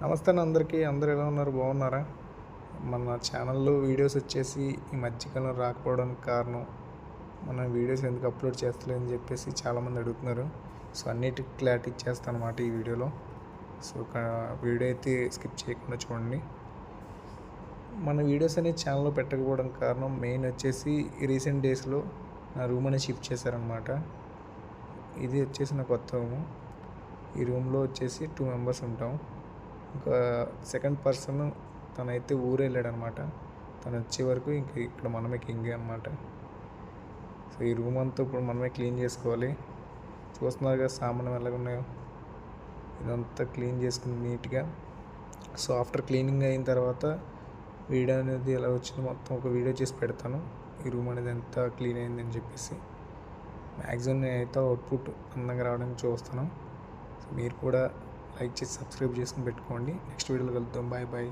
నమస్తే అందరికీ. అందరూ ఎలా ఉన్నారు? బాగున్నారా? మన ఛానల్లో వీడియోస్ వచ్చేసి ఈ మధ్యకాలం రాకపోవడానికి కారణం మన వీడియోస్ ఎందుకు అప్లోడ్ చేస్తలేదని చెప్పేసి చాలామంది అడుగుతున్నారు. సో అన్నిటికి క్లారిటీ ఇచ్చేస్తాను అన్నమాట ఈ వీడియోలో. సో వీడియో అయితే స్కిప్ చేయకుండా చూడండి. మన వీడియోస్ అనేది ఛానల్లో పెట్టకపోవడానికి కారణం మెయిన్ వచ్చేసి రీసెంట్ డేస్లో నా రూమ్ అనేది షిఫ్ట్ చేశారనమాట. ఇది వచ్చేసి నా కొత్త రూము. ఈ రూమ్లో వచ్చేసి 2 మెంబర్స్ ఉంటాం. ఇంకా సెకండ్ పర్సన్ తనైతే ఊరు వెళ్ళాడనమాట. తను వచ్చే వరకు ఇంక ఇక్కడ మనమే కింగ్ అనమాట. సో ఈ రూమ్ అంతా ఇప్పుడు మనమే క్లీన్ చేసుకోవాలి. చూస్తున్నారు కదా సామాన్యం ఎలాగున్నాయో. ఇదంతా క్లీన్ చేసుకుని నీట్గా. సో ఆఫ్టర్ క్లీనింగ్ అయిన తర్వాత వీడియో అనేది ఎలా వచ్చిందో మొత్తం ఒక వీడియో చేసి పెడతాను. ఈ రూమ్ అనేది ఎంత క్లీన్ అయిందని చెప్పేసి మ్యాక్సిమం నేనైతే అవుట్పుట్ అందంగా రావడానికి చూస్తాను. సో మీరు కూడా లైక్ చేసి సబ్స్క్రైబ్ చేసుకుని పెట్టుకోండి. నెక్స్ట్ వీడియోలో కలుద్దాం. Bye bye.